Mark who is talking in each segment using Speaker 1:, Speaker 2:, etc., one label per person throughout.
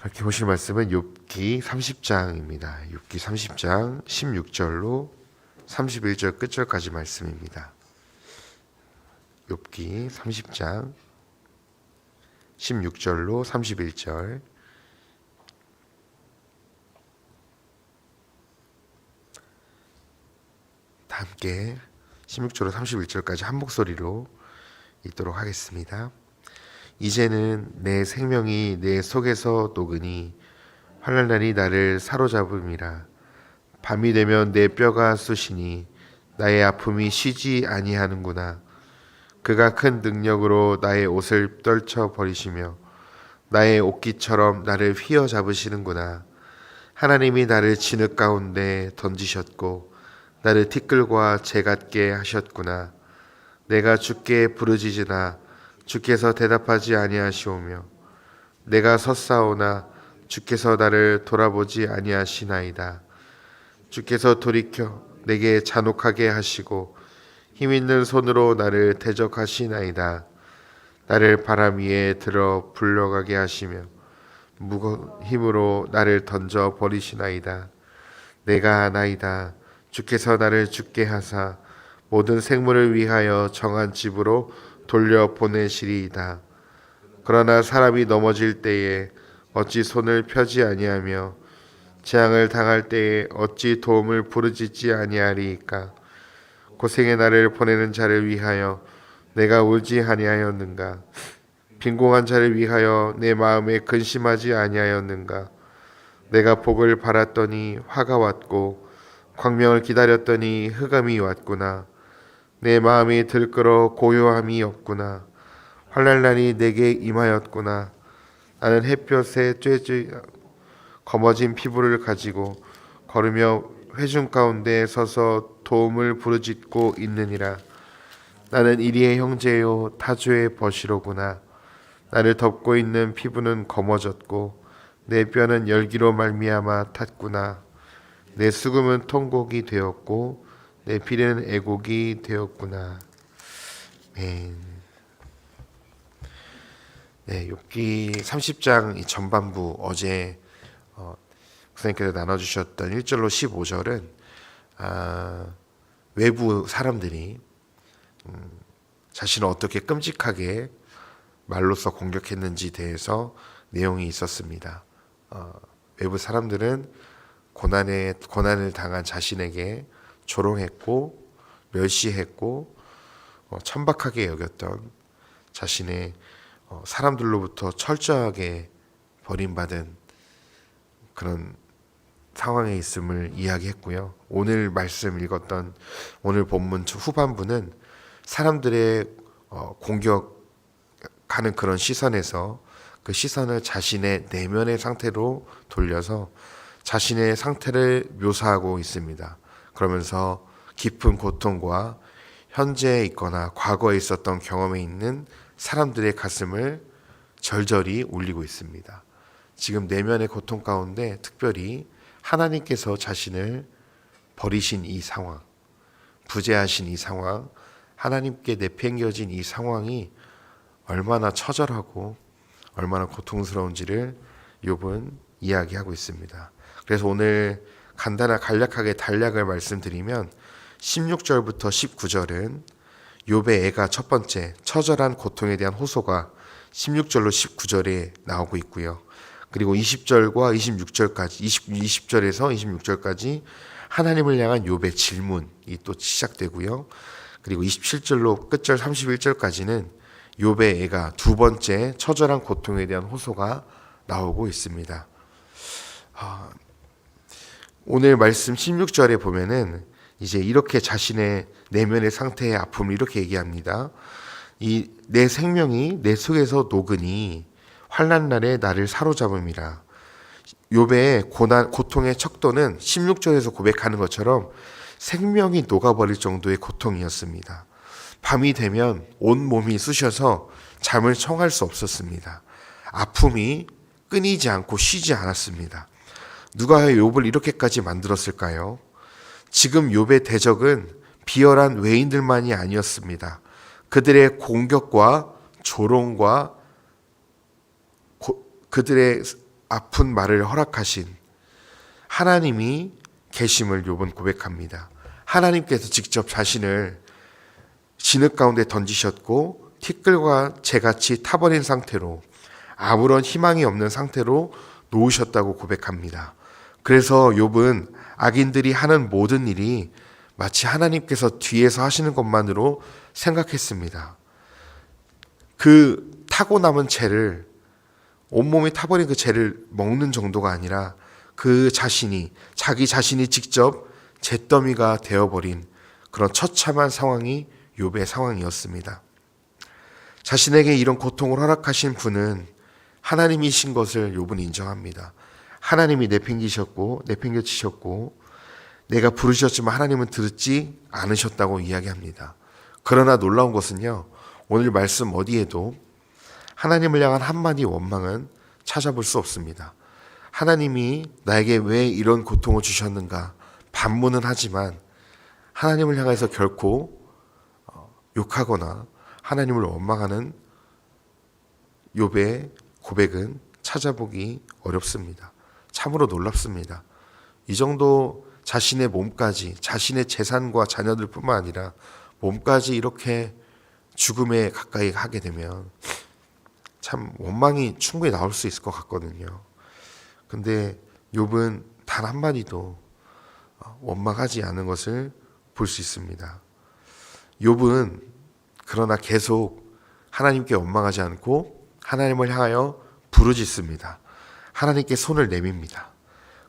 Speaker 1: 이렇게 보실 말씀은 욥기 30장입니다. 욥기 30장 16절로 31절 끝절까지 말씀입니다. 욥기 30장 16절로 31절. 다 함께 16절로 31절까지 한 목소리로 읽도록 하겠습니다. 이제는 내 생명이 내 속에서 녹으니 환난날이 나를 사로잡음이라. 밤이 되면 내 뼈가 쑤시니 나의 아픔이 쉬지 아니하는구나. 그가 큰 능력으로 나의 옷을 떨쳐 버리시며 나의 옷깃처럼 나를 휘어잡으시는구나. 하나님이 나를 진흙 가운데 던지셨고 나를 티끌과 재 같게 하셨구나. 내가 주께 부르짖으나 주께서 대답하지 아니하시오며 내가 섰사오나 주께서 나를 돌아보지 아니하시나이다. 주께서 돌이켜 내게 잔혹하게 하시고 힘있는 손으로 나를 대적하시나이다. 나를 바람 위에 들어 불러가게 하시며 무거운 힘으로 나를 던져 버리시나이다. 내가 아나이다. 주께서 나를 죽게 하사 모든 생물을 위하여 정한 집으로 돌려보내시리이다. 그러나 사람이 넘어질 때에 어찌 손을 펴지 아니하며 재앙을 당할 때에 어찌 도움을 부르짖지 아니하리이까. 고생의 나를 보내는 자를 위하여 내가 울지 아니하였는가. 빈궁한 자를 위하여 내 마음에 근심하지 아니하였는가. 내가 복을 바랐더니 화가 왔고 광명을 기다렸더니 흑암이 왔구나. 내 마음이 들끓어 고요함이 없구나. 환난날이 내게 임하였구나. 나는 햇볕에 쬐쬐 검어진 피부를 가지고 걸으며 회중 가운데 서서 도움을 부르짖고 있느니라. 나는 이리의 형제요 타주의 버시로구나. 나를 덮고 있는 피부는 검어졌고 내 뼈는 열기로 말미암아 탔구나. 내 수금은 통곡이 되었고 내 피는 애곡이 되었구나. 네, 욥기 30장 이 전반부 어제 목사님께서 나눠주셨던 1절로 15절은 외부 사람들이 자신을 어떻게 끔찍하게 말로써 공격했는지 대해서 내용이 있었습니다. 외부 사람들은 고난을 당한 자신에게 조롱했고 멸시했고 천박하게 여겼던 자신의 사람들로부터 철저하게 버림받은 그런 상황에 있음을 이야기했고요. 오늘 말씀 읽었던 오늘 본문 후반부는 사람들의 공격하는 그런 시선에서 그 시선을 자신의 내면의 상태로 돌려서 자신의 상태를 묘사하고 있습니다. 그러면서 깊은 고통과 현재에 있거나 과거에 있었던 경험에 있는 사람들의 가슴을 절절히 울리고 있습니다. 지금 내면의 고통 가운데 특별히 하나님께서 자신을 버리신 이 상황, 부재하신 이 상황, 하나님께 내팽겨진 이 상황이 얼마나 처절하고 얼마나 고통스러운지를 욥은 이야기하고 있습니다. 그래서 오늘 간략하게 단락을 말씀드리면 16절부터 19절은 욥의 애가 첫 번째 처절한 고통에 대한 호소가 16절로 19절에 나오고 있고요. 그리고 20절과 26절까지 20절에서 26절까지 하나님을 향한 욥의 질문이 또 시작되고요. 그리고 27절로 끝절 31절까지는 욥의 애가 두 번째 처절한 고통에 대한 호소가 나오고 있습니다. 오늘 말씀 16절에 보면은 이제 이렇게 자신의 내면의 상태의 아픔을 이렇게 얘기합니다. 내 생명이 내 속에서 녹으니 환난 날에 나를 사로잡음이라. 욥의 고통의 척도는 16절에서 고백하는 것처럼 생명이 녹아버릴 정도의 고통이었습니다. 밤이 되면 온 몸이 쑤셔서 잠을 청할 수 없었습니다. 아픔이 끊이지 않고 쉬지 않았습니다. 누가 욥을 이렇게까지 만들었을까요? 지금 욥의 대적은 비열한 외인들만이 아니었습니다. 그들의 공격과 조롱과 그들의 아픈 말을 허락하신 하나님이 계심을 욥은 고백합니다. 하나님께서 직접 자신을 진흙 가운데 던지셨고 티끌과 재같이 타버린 상태로 아무런 희망이 없는 상태로 놓으셨다고 고백합니다. 그래서 욥은 악인들이 하는 모든 일이 마치 하나님께서 뒤에서 하시는 것만으로 생각했습니다. 그 타고 남은 재를, 온몸이 타버린 그 재를 먹는 정도가 아니라 자기 자신이 직접 잿더미가 되어버린 그런 처참한 상황이 욥의 상황이었습니다. 자신에게 이런 고통을 허락하신 분은 하나님이신 것을 욥은 인정합니다. 하나님이 내팽개치셨고 내가 부르셨지만 하나님은 듣지 않으셨다고 이야기합니다. 그러나 놀라운 것은요, 오늘 말씀 어디에도 하나님을 향한 한마디 원망은 찾아볼 수 없습니다. 하나님이 나에게 왜 이런 고통을 주셨는가 반문은 하지만 하나님을 향해서 결코 욕하거나 하나님을 원망하는 욥의 고백은 찾아보기 어렵습니다. 참으로 놀랍습니다. 이 정도 자신의 몸까지, 자신의 재산과 자녀들 뿐만 아니라 몸까지 이렇게 죽음에 가까이 하게 되면 참 원망이 충분히 나올 수 있을 것 같거든요. 근데 욥은 단 한마디도 원망하지 않은 것을 볼 수 있습니다. 욥은 그러나 계속 하나님께 원망하지 않고 하나님을 향하여 부르짖습니다. 하나님께 손을 내밉니다.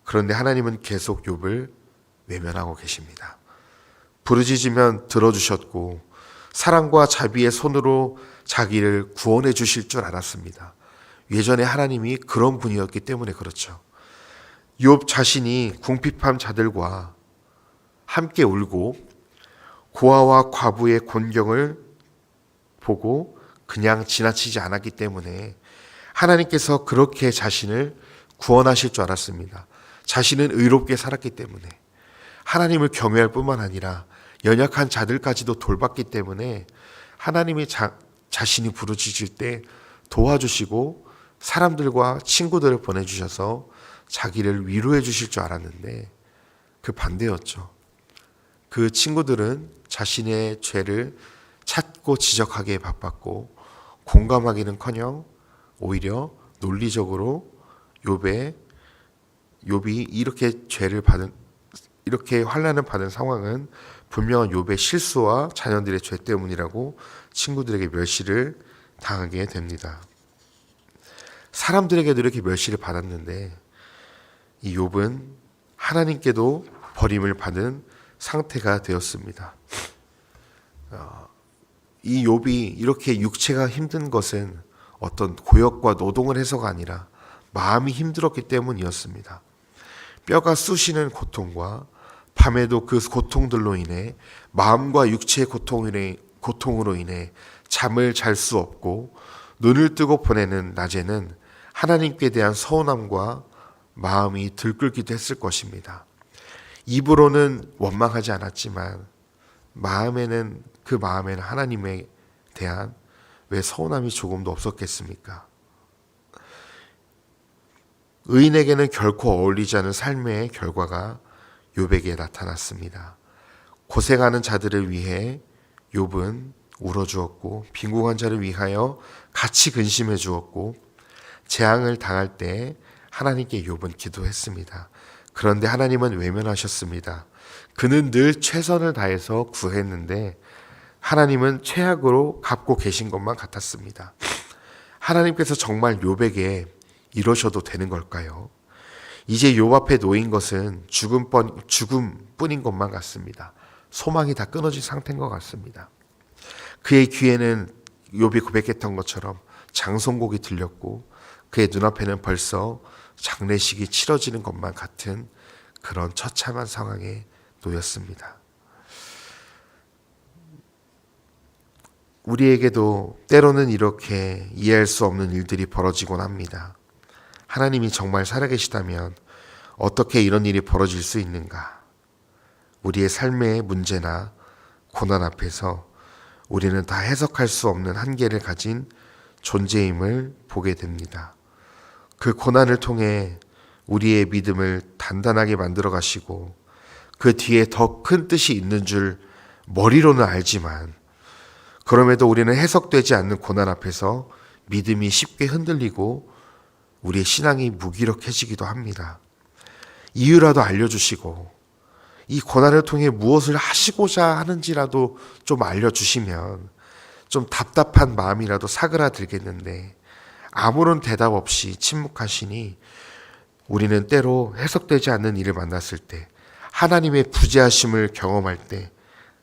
Speaker 1: 그런데 하나님은 계속 욥을 외면하고 계십니다. 부르짖으면 들어주셨고 사랑과 자비의 손으로 자기를 구원해 주실 줄 알았습니다. 예전에 하나님이 그런 분이었기 때문에 그렇죠. 욥 자신이 궁핍한 자들과 함께 울고 고아와 과부의 곤경을 보고 그냥 지나치지 않았기 때문에 하나님께서 그렇게 자신을 구원하실 줄 알았습니다. 자신은 의롭게 살았기 때문에 하나님을 경외할 뿐만 아니라 연약한 자들까지도 돌봤기 때문에 하나님이 자신이 부르짖을 때 도와주시고 사람들과 친구들을 보내주셔서 자기를 위로해 주실 줄 알았는데 그 반대였죠. 그 친구들은 자신의 죄를 찾고 지적하기에 바빴고 공감하기는커녕 오히려 논리적으로 욥이 이렇게 환난을 받은 상황은 분명한 욥의 실수와 자녀들의 죄 때문이라고 친구들에게 멸시를 당하게 됩니다. 사람들에게도 이렇게 멸시를 받았는데 이 욥은 하나님께도 버림을 받은 상태가 되었습니다. 이 욥이 이렇게 육체가 힘든 것은 어떤 고역과 노동을 해서가 아니라 마음이 힘들었기 때문이었습니다. 뼈가 쑤시는 고통과 밤에도 그 고통들로 인해 마음과 육체의 고통으로 인해 잠을 잘 수 없고 눈을 뜨고 보내는 낮에는 하나님께 대한 서운함과 마음이 들끓기도 했을 것입니다. 입으로는 원망하지 않았지만 그 마음에는 하나님에 대한 왜 서운함이 조금도 없었겠습니까? 의인에게는 결코 어울리지 않은 삶의 결과가 욥에게 나타났습니다. 고생하는 자들을 위해 욥은 울어주었고 빈궁한 자를 위하여 같이 근심해 주었고 재앙을 당할 때 하나님께 욥은 기도했습니다. 그런데 하나님은 외면하셨습니다. 그는 늘 최선을 다해서 구했는데 하나님은 최악으로 갚고 계신 것만 같았습니다. 하나님께서 정말 욥에게 이러셔도 되는 걸까요? 이제 욥 앞에 놓인 것은 죽음뿐인 것만 같습니다. 소망이 다 끊어진 상태인 것 같습니다. 그의 귀에는 욥이 고백했던 것처럼 장송곡이 들렸고 그의 눈앞에는 벌써 장례식이 치러지는 것만 같은 그런 처참한 상황에 놓였습니다. 우리에게도 때로는 이렇게 이해할 수 없는 일들이 벌어지곤 합니다. 하나님이 정말 살아계시다면 어떻게 이런 일이 벌어질 수 있는가? 우리의 삶의 문제나 고난 앞에서 우리는 다 해석할 수 없는 한계를 가진 존재임을 보게 됩니다. 그 고난을 통해 우리의 믿음을 단단하게 만들어 가시고 그 뒤에 더 큰 뜻이 있는 줄 머리로는 알지만 그럼에도 우리는 해석되지 않는 고난 앞에서 믿음이 쉽게 흔들리고 우리의 신앙이 무기력해지기도 합니다. 이유라도 알려주시고 이 고난을 통해 무엇을 하시고자 하는지라도 좀 알려주시면 좀 답답한 마음이라도 사그라들겠는데 아무런 대답 없이 침묵하시니 우리는 때로 해석되지 않는 일을 만났을 때 하나님의 부재하심을 경험할 때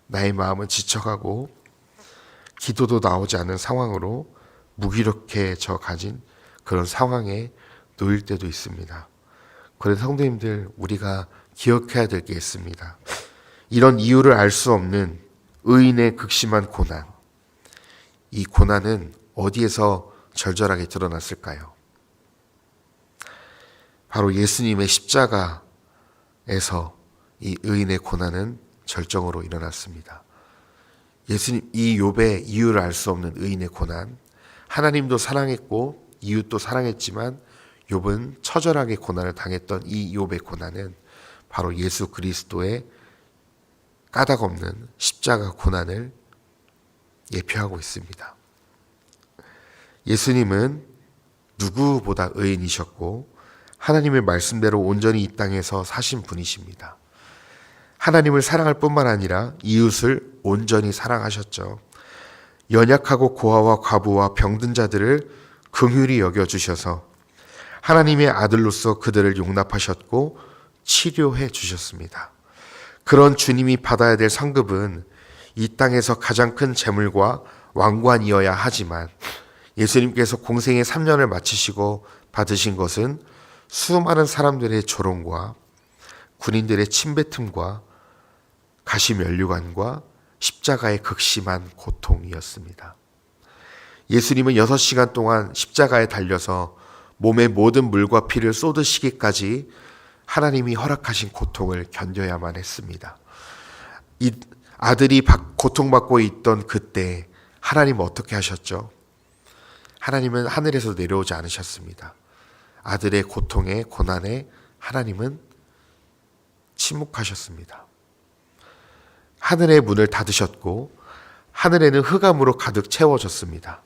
Speaker 1: 나의 마음은 지쳐가고 기도도 나오지 않는 상황으로 무기력해져 가진 그런 상황에 놓일 때도 있습니다. 그래서 성도님들, 우리가 기억해야 될 게 있습니다. 이런 이유를 알 수 없는 의인의 극심한 고난, 이 고난은 어디에서 절절하게 드러났을까요? 바로 예수님의 십자가에서 이 의인의 고난은 절정으로 일어났습니다. 예수님, 이 욥의 이유를 알 수 없는 의인의 고난, 하나님도 사랑했고 이웃도 사랑했지만 욥은 처절하게 고난을 당했던 이 욥의 고난은 바로 예수 그리스도의 까닭없는 십자가 고난을 예표하고 있습니다. 예수님은 누구보다 의인이셨고 하나님의 말씀대로 온전히 이 땅에서 사신 분이십니다. 하나님을 사랑할 뿐만 아니라 이웃을 온전히 사랑하셨죠. 연약하고 고아와 과부와 병든 자들을 긍휼히 여겨주셔서 하나님의 아들로서 그들을 용납하셨고 치료해 주셨습니다. 그런 주님이 받아야 될 상급은 이 땅에서 가장 큰 재물과 왕관이어야 하지만 예수님께서 공생의 3년을 마치시고 받으신 것은 수많은 사람들의 조롱과 군인들의 침뱉음과 가시면류관과 십자가의 극심한 고통이었습니다. 예수님은 6시간 동안 십자가에 달려서 몸의 모든 물과 피를 쏟으시기까지 하나님이 허락하신 고통을 견뎌야만 했습니다. 이 아들이 고통받고 있던 그때 하나님 어떻게 하셨죠? 하나님은 하늘에서 내려오지 않으셨습니다. 아들의 고통에 고난에 하나님은 침묵하셨습니다. 하늘의 문을 닫으셨고 하늘에는 흑암으로 가득 채워졌습니다.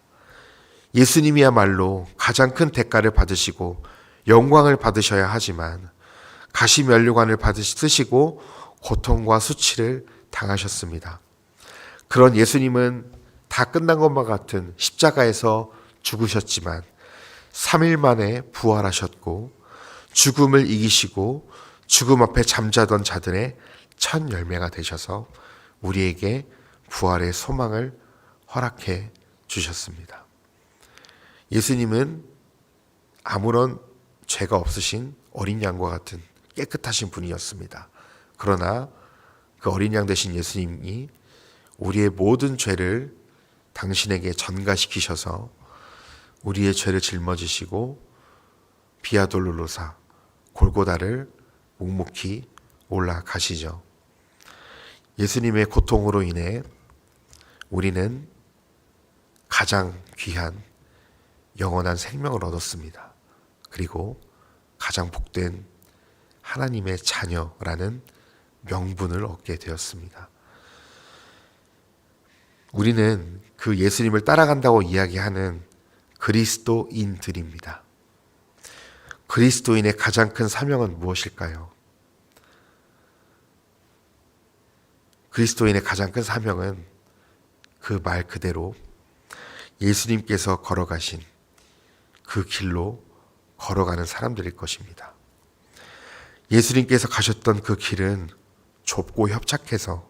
Speaker 1: 예수님이야말로 가장 큰 대가를 받으시고 영광을 받으셔야 하지만 가시면류관을 쓰시고 고통과 수치를 당하셨습니다. 그런 예수님은 다 끝난 것만 같은 십자가에서 죽으셨지만 3일 만에 부활하셨고 죽음을 이기시고 죽음 앞에 잠자던 자들의 첫 열매가 되셔서 우리에게 부활의 소망을 허락해 주셨습니다. 예수님은 아무런 죄가 없으신 어린 양과 같은 깨끗하신 분이었습니다. 그러나 그 어린 양 되신 예수님이 우리의 모든 죄를 당신에게 전가시키셔서 우리의 죄를 짊어지시고 비아돌로로사 골고다를 묵묵히 올라가시죠. 예수님의 고통으로 인해 우리는 가장 귀한 영원한 생명을 얻었습니다. 그리고 가장 복된 하나님의 자녀라는 명분을 얻게 되었습니다. 우리는 그 예수님을 따라간다고 이야기하는 그리스도인들입니다. 그리스도인의 가장 큰 사명은 무엇일까요? 그리스도인의 가장 큰 사명은 그 말 그대로 예수님께서 걸어가신 그 길로 걸어가는 사람들일 것입니다. 예수님께서 가셨던 그 길은 좁고 협착해서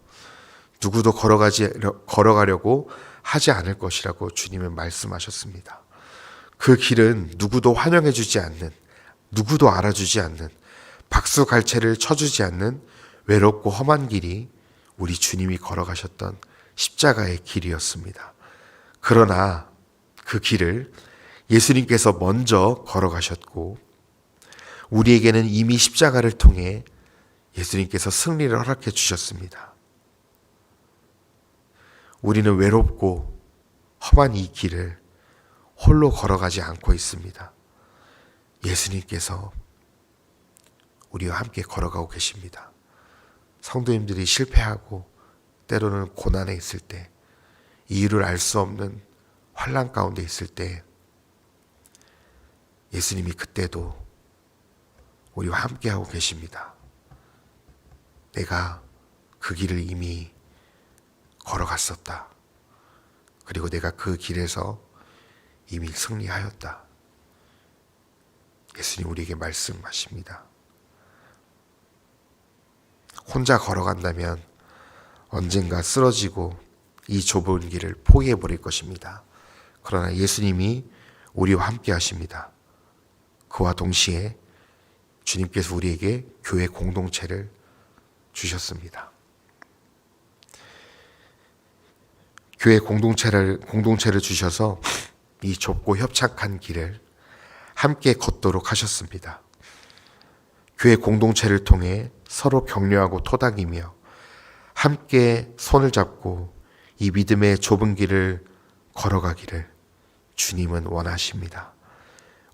Speaker 1: 누구도 걸어가려고 하지 않을 것이라고 주님은 말씀하셨습니다. 그 길은 누구도 환영해 주지 않는, 누구도 알아주지 않는, 박수갈채를 쳐주지 않는 외롭고 험한 길이 우리 주님이 걸어가셨던 십자가의 길이었습니다. 그러나 그 길을 예수님께서 먼저 걸어가셨고 우리에게는 이미 십자가를 통해 예수님께서 승리를 허락해 주셨습니다. 우리는 외롭고 험한 이 길을 홀로 걸어가지 않고 있습니다. 예수님께서 우리와 함께 걸어가고 계십니다. 성도님들이 실패하고 때로는 고난에 있을 때, 이유를 알 수 없는 환난 가운데 있을 때 예수님이 그때도 우리와 함께하고 계십니다. 내가 그 길을 이미 걸어갔었다. 그리고 내가 그 길에서 이미 승리하였다. 예수님 우리에게 말씀하십니다. 혼자 걸어간다면 언젠가 쓰러지고 이 좁은 길을 포기해버릴 것입니다. 그러나 예수님이 우리와 함께 하십니다. 그와 동시에 주님께서 우리에게 교회 공동체를 주셨습니다. 교회 공동체를 주셔서 이 좁고 협착한 길을 함께 걷도록 하셨습니다. 교회 공동체를 통해 서로 격려하고 토닥이며 함께 손을 잡고 이 믿음의 좁은 길을 걸어가기를 주님은 원하십니다.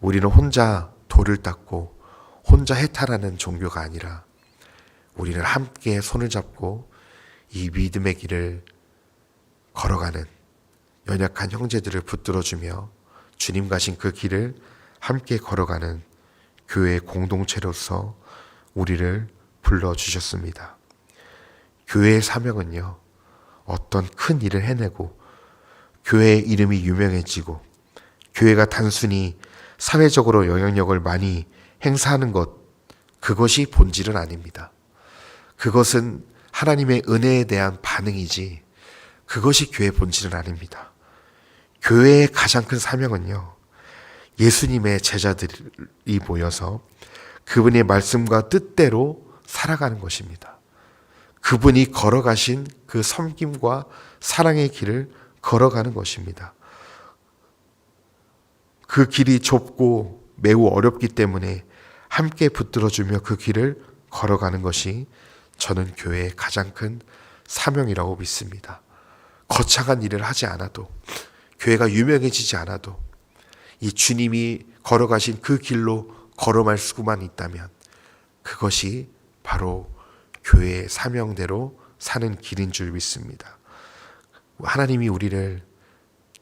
Speaker 1: 우리는 혼자 돌을 닦고 혼자 해탈하는 종교가 아니라 우리는 함께 손을 잡고 이 믿음의 길을 걸어가는 연약한 형제들을 붙들어주며 주님 가신 그 길을 함께 걸어가는 교회 공동체로서 우리를 불러주셨습니다. 교회의 사명은요, 어떤 큰 일을 해내고 교회의 이름이 유명해지고 교회가 단순히 사회적으로 영향력을 많이 행사하는 것, 그것이 본질은 아닙니다. 그것은 하나님의 은혜에 대한 반응이지 그것이 교회의 본질은 아닙니다. 교회의 가장 큰 사명은요, 예수님의 제자들이 모여서 그분의 말씀과 뜻대로 살아가는 것입니다. 그분이 걸어가신 그 섬김과 사랑의 길을 걸어가는 것입니다. 그 길이 좁고 매우 어렵기 때문에 함께 붙들어주며 그 길을 걸어가는 것이 저는 교회의 가장 큰 사명이라고 믿습니다. 거창한 일을 하지 않아도, 교회가 유명해지지 않아도 이 주님이 걸어가신 그 길로 걸어갈 수만 있다면 그것이 바로 교회의 사명대로 사는 길인 줄 믿습니다. 하나님이 우리를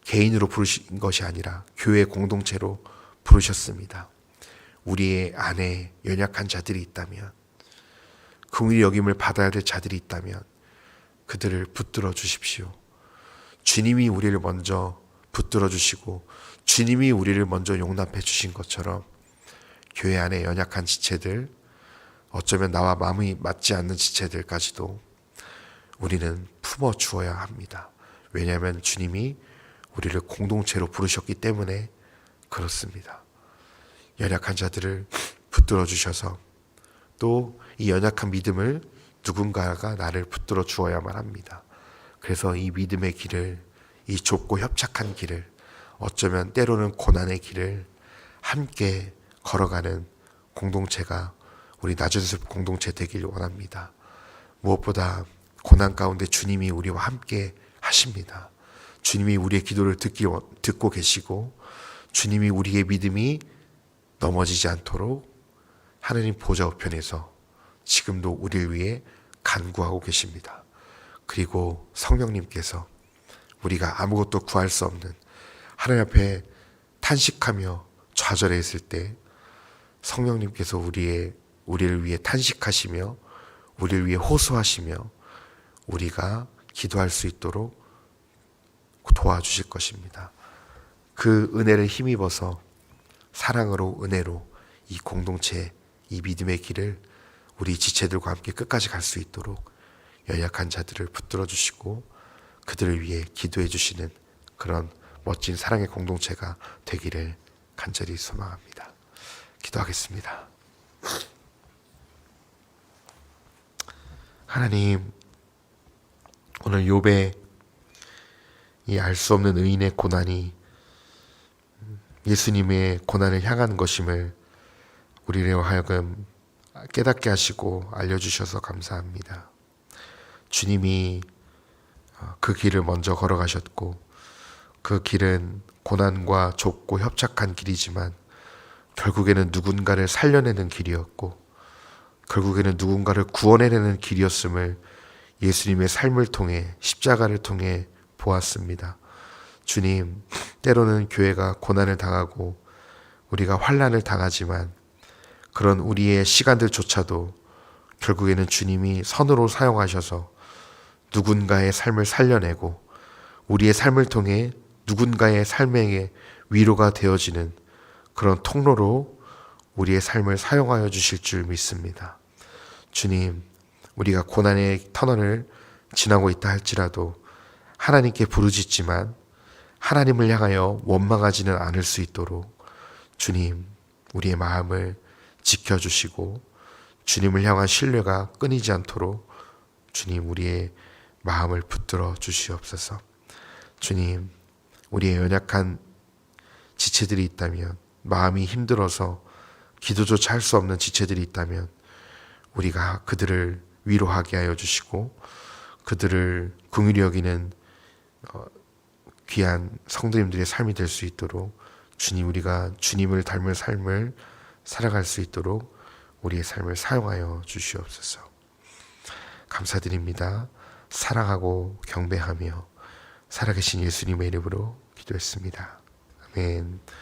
Speaker 1: 개인으로 부르신 것이 아니라 교회 공동체로 부르셨습니다. 우리의 안에 연약한 자들이 있다면, 긍휼히 여김을 받아야 될 자들이 있다면 그들을 붙들어 주십시오. 주님이 우리를 먼저 붙들어 주시고 주님이 우리를 먼저 용납해 주신 것처럼 교회 안에 연약한 지체들, 어쩌면 나와 마음이 맞지 않는 지체들까지도 우리는 품어 주어야 합니다. 왜냐하면 주님이 우리를 공동체로 부르셨기 때문에 그렇습니다. 연약한 자들을 붙들어 주셔서 또 이 연약한 믿음을 누군가가 나를 붙들어 주어야만 합니다. 그래서 이 믿음의 길을, 이 좁고 협착한 길을, 어쩌면 때로는 고난의 길을 함께 걸어가는 공동체가 우리 낮은숲 공동체 되길 원합니다. 무엇보다 고난 가운데 주님이 우리와 함께 하십니다. 주님이 우리의 기도를 듣고 계시고 주님이 우리의 믿음이 넘어지지 않도록 하느님 보좌 우편에서 지금도 우리를 위해 간구하고 계십니다. 그리고 성령님께서 우리가 아무것도 구할 수 없는 하나님 앞에 탄식하며 좌절해 있을 때 성령님께서 우리를 위해 탄식하시며 우리를 위해 호소하시며 우리가 기도할 수 있도록 도와주실 것입니다. 그 은혜를 힘입어서 사랑으로, 은혜로 이 공동체, 이 믿음의 길을 우리 지체들과 함께 끝까지 갈 수 있도록 연약한 자들을 붙들어 주시고 그들을 위해 기도해 주시는 그런 멋진 사랑의 공동체가 되기를 간절히 소망합니다. 기도하겠습니다. 하나님, 오늘 욥의 이 알 수 없는 의인의 고난이 예수님의 고난을 향하는 것임을 우리로 하여금 깨닫게 하시고 알려주셔서 감사합니다. 주님이 그 길을 먼저 걸어가셨고 그 길은 고난과 좁고 협착한 길이지만 결국에는 누군가를 살려내는 길이었고 결국에는 누군가를 구원해내는 길이었음을 예수님의 삶을 통해 십자가를 통해 보았습니다. 주님, 때로는 교회가 고난을 당하고 우리가 환난을 당하지만 그런 우리의 시간들조차도 결국에는 주님이 선으로 사용하셔서 누군가의 삶을 살려내고 우리의 삶을 통해 누군가의 삶에 위로가 되어지는 그런 통로로 우리의 삶을 사용하여 주실 줄 믿습니다. 주님, 우리가 고난의 터널을 지나고 있다 할지라도 하나님께 부르짖지만 하나님을 향하여 원망하지는 않을 수 있도록 주님, 우리의 마음을 지켜주시고 주님을 향한 신뢰가 끊이지 않도록 주님, 우리의 마음을 붙들어 주시옵소서. 주님, 우리의 연약한 지체들이 있다면, 마음이 힘들어서 기도조차 할 수 없는 지체들이 있다면 우리가 그들을 위로하게 하여 주시고 그들을 긍휼히 여기는 귀한 성도님들의 삶이 될 수 있도록 주님, 우리가 주님을 닮은 삶을 살아갈 수 있도록 우리의 삶을 사용하여 주시옵소서. 감사드립니다. 사랑하고 경배하며 살아계신 예수님의 이름으로 기도했습니다. 아멘.